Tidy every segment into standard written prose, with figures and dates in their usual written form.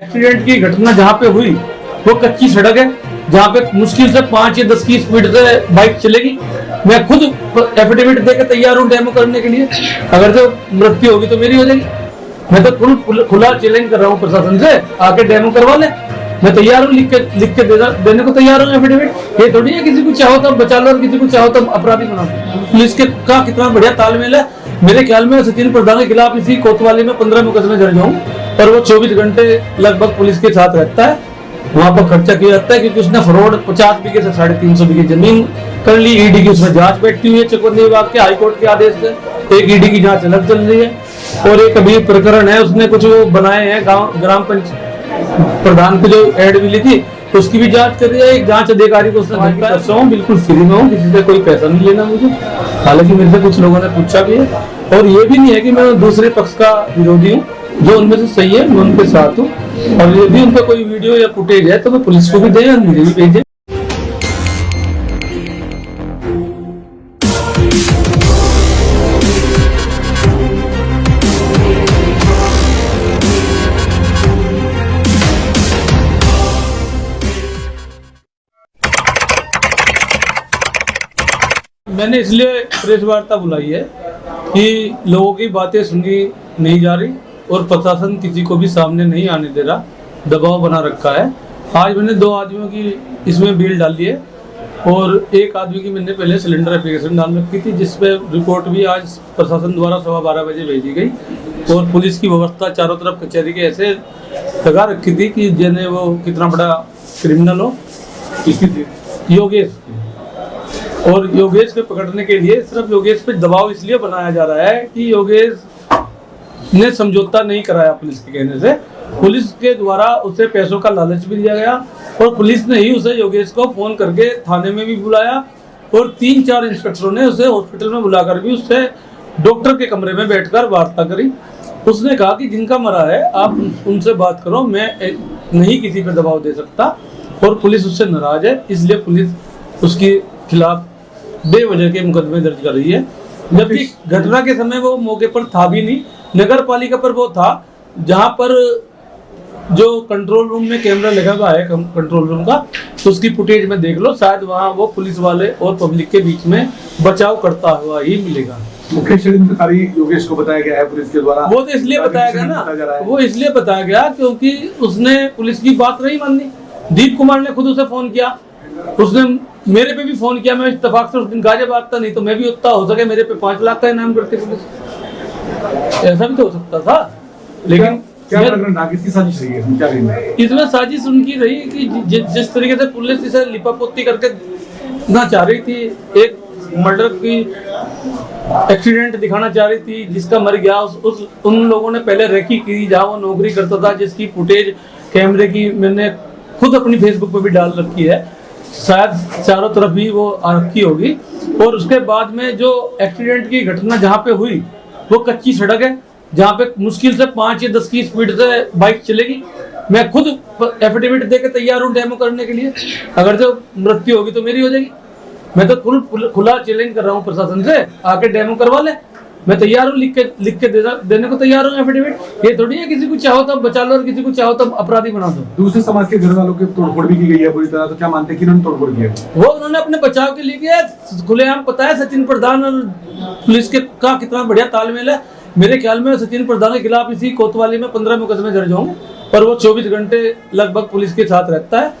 Accident की घटना जहाँ पे हुई वो कच्ची सड़क है, जहाँ पे मुश्किल से 5 या 10 की स्पीड से बाइक चलेगी। मैं खुद एफिडेविट देकर तैयार हूँ डेमो करने के लिए। अगर जो मृत्यु होगी तो मेरी हो जाएगी। मैं तो खुला चैलेंज कर रहा हूँ प्रशासन से, आके डेमो करवा ले। मैं तैयार हूँ, लिख के देने को तैयार हूँ एफिडेविट। ये थोड़ी है किसी को चाहो तो बचा लो और किसी को चाहो तो अपराधी बना दो। पुलिस के का कितना बढ़िया तालमेल है। मेरे ख्याल में सचिन प्रधान के खिलाफ इसी कोतवाली में 15 मुकदमे दर्ज होंगे और वो 24 घंटे लगभग पुलिस के साथ रहता है। वहां पर खर्चा किया जाता है क्योंकि उसने फ्रॉड 50 बीघे से 350 बीघे जमीन कर ली। ईडी की उसमें जांच बैठी हुई है चकबंदी विभाग के हाईकोर्ट के आदेश से। एक ईडी की जांच अलग चल रही है और एक अभी प्रकरण है, उसने कुछ वो बनाए हैं गाँव ग्राम पंचायत प्रधान को जो एड मिली थी तो उसकी भी जांच कर रही है। एक जांच अधिकारी को उसने धमकाया हूँ, बिल्कुल फ्री में हूँ, किसी से कोई पैसा नहीं लेना मुझे। हालांकि मेरे से कुछ लोगों ने पूछा भी है और ये भी नहीं है कि मैं दूसरे पक्ष का विरोधी हूँ। जो उनमें से सही है मैं उनके साथ हूँ और यदि उनका कोई वीडियो या फुटेज है तो मैं पुलिस को भी दें और मुझे भी भेजें। मैंने इसलिए प्रेस वार्ता बुलाई है कि लोगों की बातें सुनी नहीं जा रही और प्रशासन किसी को भी सामने नहीं आने दे रहा, दबाव बना रखा है। आज मैंने 2 आदमियों की इसमें बेल डाली है और एक आदमी की मैंने पहले सिलेंडर एप्लीकेशन डाल रखी थी, जिसपे रिपोर्ट भी आज प्रशासन द्वारा 12:15 बजे भेजी गई और पुलिस की व्यवस्था चारों तरफ कचहरी के ऐसे लगा रखी थी कि जैसे वो कितना बड़ा क्रिमिनल हो। योगेश, और योगेश को पकड़ने के लिए सिर्फ योगेश पे दबाव इसलिए बनाया जा रहा है कि योगेश ने समझौता नहीं कराया पुलिस के कहने से। पुलिस के द्वारा उसे पैसों का लालच भी दिया गया और पुलिस ने ही उसे योगेश को फोन करके थाने में भी बुलाया और 3-4 इंस्पेक्टरों ने उसे हॉस्पिटल में बुलाकर भी उससे डॉक्टर के कमरे में बैठकर वार्ता करी। उसने कहा कि जिनका मरा है आप उनसे बात करो, मैं नहीं किसी पे दबाव दे सकता और पुलिस उससे नाराज है, इसलिए पुलिस उसके खिलाफ बेवजह के मुकदमे दर्ज कर रही है। जबकि घटना के समय वो मौके पर था भी नहीं, नगर पालिका पर वो था जहां पर जो कंट्रोल रूम में कैमरा लगा हुआ है कंट्रोल रूम का, तो उसकी फुटेज में देख लो, शायद वहां वो पुलिस वाले और पब्लिक के बीच में बचाव करता हुआ ही मिलेगा। मुख्य षड्यंत्रकारी योगेश को बताया गया है पुलिस के द्वारा। वो तो इसलिए बताया गया ना, वो इसलिए बताया गया क्योंकि उसने पुलिस की बात नहीं मानी। दीप कुमार ने खुद उसे फोन किया, उसने मेरे पे भी फोन किया। मैं इत्तेफाक से उस दिन गाजियाबाद था, नहीं तो मैं भी उतना हो सके मेरे पे 5 लाख का इनाम करती पुलिस। ऐसा भी तो हो सकता था। लेकिन क्या किसकी साजिश रही है? क्या रही? इसमें साजिश उनकी रही कि जिस तरीके से पुलिस इसे लिपापोती करके ना चाह रही थी, एक मर्डर की एक्सीडेंट दिखाना चाह रही थी जिसका मर गया। उन लोगों ने पहले रेकी की जहाँ वो नौकरी करता था, जिसकी फुटेज कैमरे की मैंने खुद अपनी फेसबुक पे भी डाल रखी है, शायद चारों तरफ भी वो आ रखी होगी। और उसके बाद में जो एक्सीडेंट की घटना जहाँ पे हुई वो कच्ची सड़क है, जहाँ पे मुश्किल से 5 या 10 की स्पीड से बाइक चलेगी। मैं खुद एफिडेविट देकर तैयार हूँ डेमो करने के लिए। अगर जो मृत्यु होगी तो मेरी हो जाएगी। मैं तो खुला चैलेंज कर रहा हूँ प्रशासन से, आके डेमो करवा ले। मैं तैयार हूँ, लिख के देने को तैयार हूँ एफिडेविट। ये थोड़ी है किसी को चाहो तो बचा लो और किसी को चाहो तो अपराधी बना दो। दूसरे समाज के घर वालों की तोड़फोड़ भी की गई है पूरी तरह, तो क्या मानते हैं कि उन्होंने तोड़फोड़ किया? वो उन्होंने अपने बचाव के लिए किया। खुलेआम पता है सचिन प्रधान और पुलिस के का कितना बढ़िया तालमेल है। मेरे ख्याल में सचिन प्रधान के खिलाफ इसी कोतवाली में 15 मुकदमे दर्ज होंगे और वो 24 घंटे लगभग पुलिस के साथ रहता है।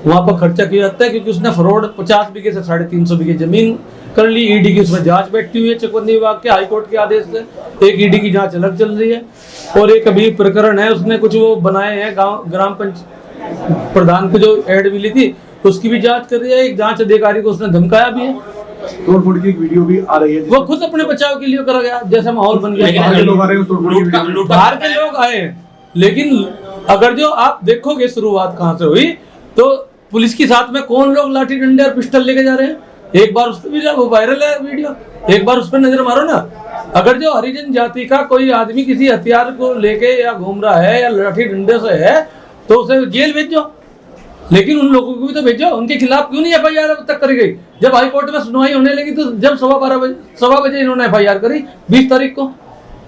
वहां पर खर्चा किया जाता है क्योंकि उसने फ्रॉड 50 बीघे से 350 बीघे जमीन कर ली। ईडी की उसमें जांच बैठी हुई है चकबंदी विभाग के हाईकोर्ट के आदेश से। एक ईडी की जांच अलग चल रही है और एक अभी प्रकरण है, उसने कुछ वो बनाए हैं ग्राम पंचायत प्रधान को जो एड मिली थी उसकी भी जांच कर रही है। एक जांच अधिकारी को उसने धमकाया भी है। तोड़फोड़ की एक वीडियो भी आ रही है, वो खुद अपने बचाव के लिए करा गया, जैसा माहौल बन गया। बाहर के लोग आए, लेकिन अगर जो आप देखोगे शुरुआत कहाँ से हुई तो पुलिस के साथ में कौन लोग लाठी डंडे और पिस्टल लेके जा रहे हैं। एक बार उस पर भी वो वायरल है वीडियो, एक बार उस पर नजर मारो ना। अगर जो हरिजन जाति का कोई आदमी किसी हथियार को लेके या घूम रहा है या लाठी डंडे से है तो उसे जेल भेजो, लेकिन उन लोगों को भी तो भेजो। उनके खिलाफ क्यों नहीं एफआईआर अब तक करी गई? जब हाईकोर्ट में सुनवाई होने लगी तो जब 12:15 बजे इन्होंने एफआईआर करी 20 तारीख को,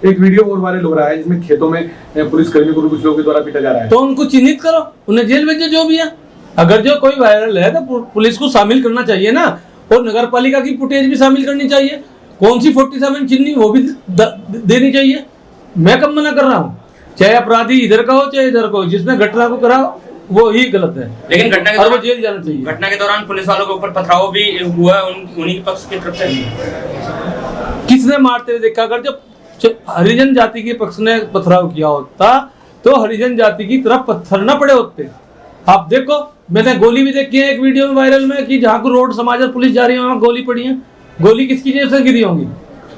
एक वीडियो और वायरल हो रहा है जिसमें खेतों में पुलिस कर्मियों को कुछ लोगों के द्वारा पीटा जा रहा है। तो उनको चिन्हित करो, उन्हें जेल भेजो जो भी है। अगर जो कोई वायरल है तो पुलिस को शामिल करना चाहिए ना, और नगर पालिका की फुटेज भी शामिल करनी चाहिए। कौन सी 47 चिन्नी वो भी देनी चाहिए। मैं कब मना कर रहा हूँ, चाहे अपराधी इधर का हो चाहे इधर का हो, जिसने घटना को करा वो ही गलत है, लेकिन घटना के दौरान जेल जाना चाहिए। घटना के दौरान पुलिस वालों के ऊपर पथराव भी हुआ उन्हीं के पक्ष की तरफ से। किसने मारते हुए देखा? अगर जो हरिजन जाति के पक्ष ने पथराव किया होता तो हरिजन जाति की तरफ पत्थर न पड़े होते। आप देखो, मैंने गोली भी देखी है एक वीडियो में वायरल में कि जहाँ को रोड समाज और पुलिस जा रही है वहां गोली पड़ी है। गोली किसकी जेब से गिरी होंगी?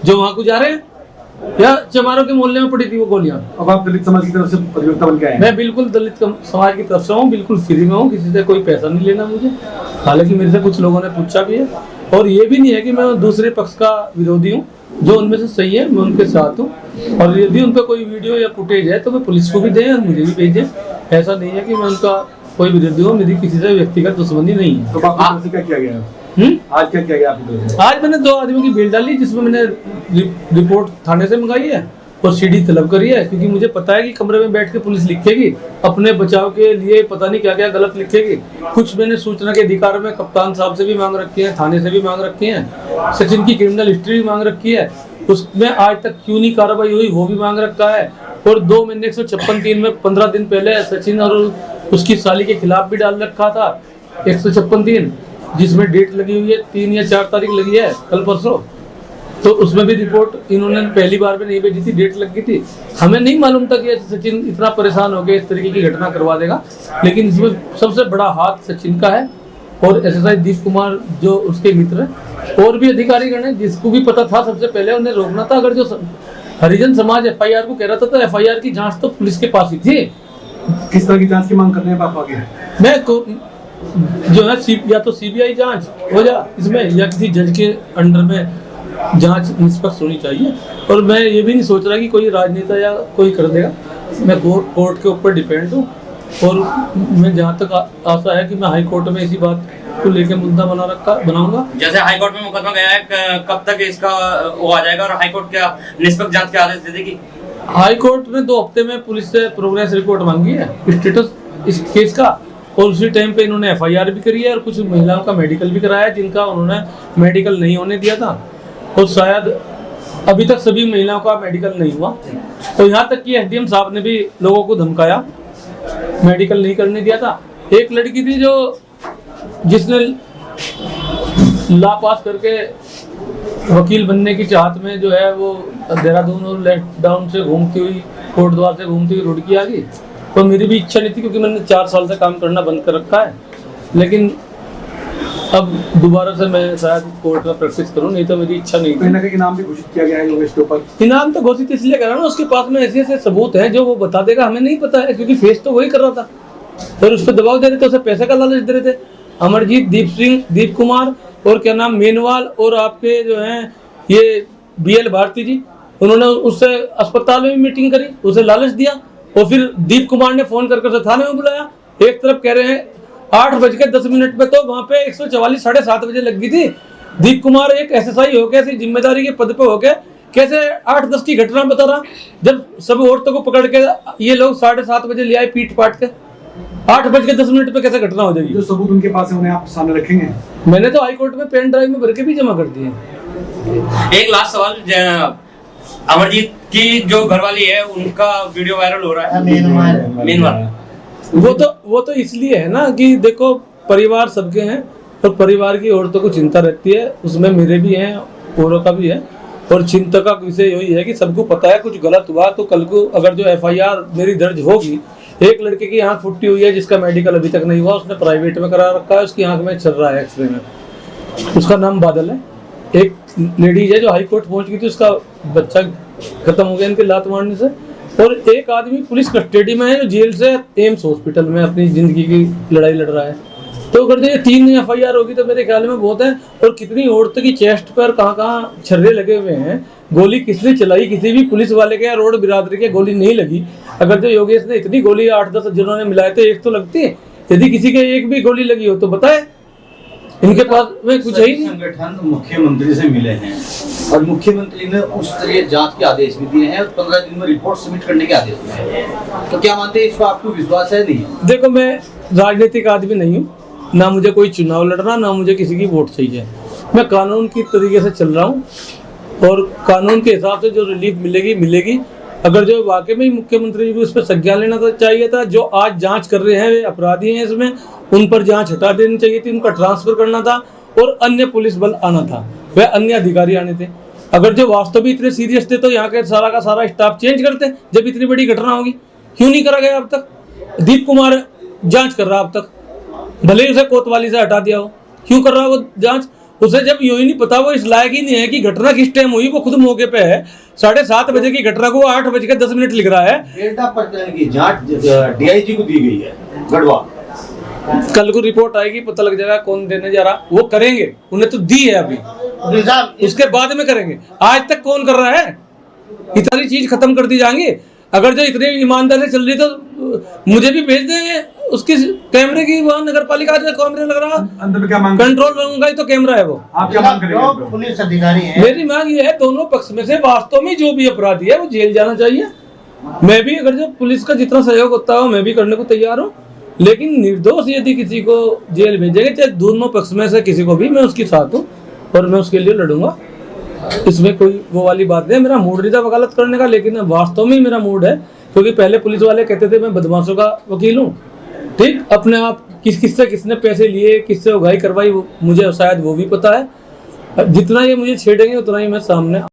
जो वहां को जा रहे हैं, या चमारों के मोहल्ले में पड़ी थी वो गोलियां। अब आप दलित समाज की तरफ से अधिवक्ता बन के आए? मैं बिल्कुल दलित समाज की तरफ से हूँ, बिल्कुल फ्री में हूँ, किसी से कोई पैसा नहीं लेना मुझे। हालांकि मेरे से कुछ लोगों ने पूछा भी है, और ये भी नहीं है कि मैं दूसरे पक्ष का विरोधी हूँ। जो उनमें से सही है मैं उनके साथ हूँ, और यदि उन पर कोई वीडियो या फुटेज है तो वो पुलिस को भी दें और मुझे भी भेजें। ऐसा नहीं है कि मैं उनका कोई विरोधी हूँ, मेरी किसी से व्यक्तिगत दुश्मनी नहीं है। तो आपकी तरफ से क्या किया गया? आज क्या किया गया आपकी तरफ से? आज मैंने 2 आदमियों की बेल डाली, जिसमें मैंने रिपोर्ट थाने से मंगाई है और सीडी तलब करी है, क्योंकि मुझे पता है कि कमरे में बैठ के पुलिस लिखेगी अपने बचाव के लिए, पता नहीं क्या क्या गलत लिखेगी। कुछ मैंने सूचना के अधिकार में कप्तान साहब से भी मांग रखी है, थाने से भी मांग रखी है, सचिन की क्रिमिनल हिस्ट्री भी मांग रखी है, उसमें आज तक क्यों नहीं कार्रवाई हुई वो भी मांग रखा है। और 2 महीने 156(3) में 15 दिन पहले सचिन और उसकी साली के खिलाफ भी डाल रखा था 156(3), जिसमें डेट लगी हुई है 3 या 4 तारीख लगी है कल परसों। तो उसमें भी रिपोर्ट इन्होंने पहली बार में नहीं भेजी थी, डेट लग गई थी। हमें नहीं मालूम था कि सचिन इतना परेशान हो गया इस तरीके की घटना करवा देगा, लेकिन इसमें सबसे बड़ा हाथ सचिन का है और एसएसआई दीप कुमार जो उसके मित्र है, और भी अधिकारीगण हैं जिसको भी पता था सबसे पहले उन्हें रोकना था। अगर जो हरिजन समाज एफआईआर को कह रहा था तो एफआईआर की जांच तो पुलिस के पास ही थी। किस तरह की जांच की मांग करने हैं आप आगे? मैं जो है या तो सीबीआई जांच हो जा इसमें, या किसी जज के अंडर में जांच निष्पक्ष होनी चाहिए। और मैं ये भी नहीं सोच रहा कि कोई राजनेता या कोई कर देगा। मैं कोर्ट के ऊपर डिपेंड हूँ, और मैं जहाँ तक आशा है कि मैं हाई कोर्ट में इसी बात को लेकर मुद्दा बनाऊंगा। जैसे हाई कोर्ट में मुकदमा गया है, कब तक इसका वो आ जाएगा और हाई कोर्ट क्या निष्पक्ष जांच के आदेश दे देगी? हाई कोर्ट ने 2 हफ्ते में पुलिस से प्रोग्रेस रिपोर्ट मांगी है, स्टेटस इस केस का, और उसी टाइम पे इन्होंने एफआईआर भी करी है और कुछ महिलाओं का मेडिकल भी कराया जिनका उन्होंने मेडिकल नहीं होने दिया था, और शायद अभी तक सभी महिलाओं का मेडिकल नहीं हुआ। तो यहाँ तक कि एसडीएम साहब ने भी लोगों को धमकाया, मेडिकल नहीं करने दिया था। एक लड़की थी जिसने लॉ पास करके वकील बनने की चाहत में जो है वो देहरादून और लेफ्ट डाउन से घूमती हुई, कोट द्वार से घूमती हुई रुड़की आ गई। तो मेरी भी इच्छा नहीं थी, क्योंकि मैंने 4 साल से काम करना बंद कर रखा है, लेकिन अब दोबारा से मैं शायद कोर्ट में प्रैक्टिस करूं, नहीं तो मेरी इच्छा नहीं थी। कहीं ना कहीं इनाम भी घोषित किया गया है योगेश के ऊपर। इनाम तो घोषित इसलिए कर रहा हूँ, उसके पास में ऐसे ऐसे सबूत हैं जो वो बता देगा, हमें नहीं पता है, क्योंकि फेस तो वही कर रहा था। फिर उस पर दबाव दे रहे थे, उसे पैसे का लालच दे रहे थे। अमरजीत, दीप कुमार और क्या नाम मेनवाल, और आपके जो हैं ये BL भारती जी, उन्होंने उससे अस्पताल में मीटिंग करी, उसे लालच दिया, और फिर दीप कुमार ने फोन करके उसे थाने में बुलाया। एक तरफ कह रहे हैं 8:10 पे, तो वहां पे 144 7:30 बजे लग गई थी। दीप कुमार एक SSI होके, ऐसी जिम्मेदारी के पद पे होके कैसे 8-10 की घटना बता रहा, जब सब औरतों को पकड़ के ये लोग 7:30 बजे ले आए पीट पाट के। 8:10 पे कैसे घटना हो जाएगी? जो सबूत उनके पास है उन्हें आप सामने रखेंगे? मैंने तो हाई कोर्ट में पेन ड्राइव में भर के भी जमा कर दिए। एक लास्ट सवाल, अमरजीत की जो घरवाली है उनका वीडियो वायरल हो रहा है, मेनवाल। वो तो इसलिए है ना कि देखो परिवार सबके हैं, और परिवार की औरतों को चिंता रहती है, उसमें मेरे भी हैं, औरों का भी है। और चिंता का विषय यही है कि सबको पता है कुछ गलत हुआ तो कल को अगर जो FIR मेरी दर्ज होगी, एक लड़के की आंख फुटी हुई है जिसका मेडिकल अभी तक नहीं हुआ, उसने प्राइवेट में करा रखा है, उसकी आंख में चल रहा है एक्सरे में, उसका नाम बादल है। एक लेडीज है जो हाई कोर्ट पहुंच गई थी, उसका बच्चा खत्म हो गया इनके लात मारने से। और एक आदमी पुलिस कस्टडी में है जो जेल से एम्स हॉस्पिटल में अपनी जिंदगी की लड़ाई लड़ रहा है। तो अगर ये 3 FIR होगी तो मेरे ख्याल में बहुत है। और कितनी औरतों की चेस्ट पर कहाँ छर्रे लगे हुए हैं, गोली किसने चलाई, किसी भी पुलिस वाले के या रोड बिरादरी के गोली नहीं लगी। अगर जो योगेश ने इतनी गोली 8-10 जिन्होंने मिलाए थे, एक तो लगती है, यदि किसी के एक भी गोली लगी हो तो बताए। इनके पास में कुछ है ही नहीं। संगठन मुख्यमंत्री से मिले हैं और मुख्यमंत्री ने उस तरह जांच के आदेश भी दिए हैं और 15 दिन में रिपोर्ट सबमिट करने के आदेश दिए हैं। तो क्या मानते हैं, इसको आपको विश्वास है नहीं? देखो, मैं राजनीतिक आदमी नहीं हूँ, ना मुझे कोई चुनाव लड़ना, ना मुझे किसी की वोट चाहिए। मैं कानून की तरीके से चल रहा हूँ और कानून के हिसाब से जो रिलीफ मिलेगी मिलेगी। अगर जो वाकई में ही मुख्यमंत्री जी को इस पर संज्ञान लेना तो चाहिए था। जो आज जांच कर रहे हैं वे अपराधी हैं, इसमें उन पर जांच हटा देनी चाहिए थी, उनका ट्रांसफर करना था और अन्य पुलिस बल आना था, वह अन्य अधिकारी आने थे। अगर जो वास्तव में इतने सीरियस थे तो यहाँ के सारा का सारा स्टाफ चेंज करते। जब इतनी बड़ी घटना होगी क्यों नहीं करा गया अब तक? दीप कुमार जांच कर रहा अब तक, भले ही उसे कोतवाली से हटा दिया हो, क्यों कर रहा है वो जांच? उसे जब यूं ही नहीं पता, वो इस लायक ही नहीं है कि घटना किस टाइम हुई, वो खुद मौके पे है। 7:30 बजे की घटना को 8:10 लिख रहा है। डेल्टा प्रकरण की जांच डीआईजी को दी गई है गढ़वा। कल को रिपोर्ट आएगी, पता लग जाएगा कौन देने जा रहा। वो करेंगे, उन्हें तो दी है अभी, उसके बाद में करेंगे। आज तक कौन कर रहा है? इतनी चीज खत्म कर दी जाएंगे। अगर जो इतनी ईमानदारी चल रही तो मुझे भी भेज देंगे उसकी कैमरे की, वहाँ नगर पालिका में कैमरे लग रहा, अंदर में क्या मांग, कंट्रोल रूम का ही तो कैमरा है वो। आप क्या मांग करेंगे? पुलिस अधिकारी है, मेरी मांग ये है, दोनों पक्ष में से वास्तव में जो भी अपराधी है वो जेल जाना चाहिए। मैं भी अगर जो पुलिस का जितना सहयोग होता है मैं भी करने को तैयार हूँ, लेकिन निर्दोष यदि किसी को जेल भेजेंगे, चाहे दोनों पक्ष में से किसी को भी, मैं उसके साथ हूँ और मैं उसके लिए लड़ूंगा। इसमें कोई वो वाली बात नहीं है। मेरा मूड नहीं था वकालत करने का, लेकिन वास्तव में मेरा मूड है, क्योंकि पहले पुलिस वाले कहते थे मैं बदमाशों का वकील हूँ। ठीक, अपने आप किससे किसने पैसे लिए, किससे उगाही करवाई, मुझे शायद वो भी पता है। जितना ये मुझे छेड़ेंगे उतना ही मैं सामने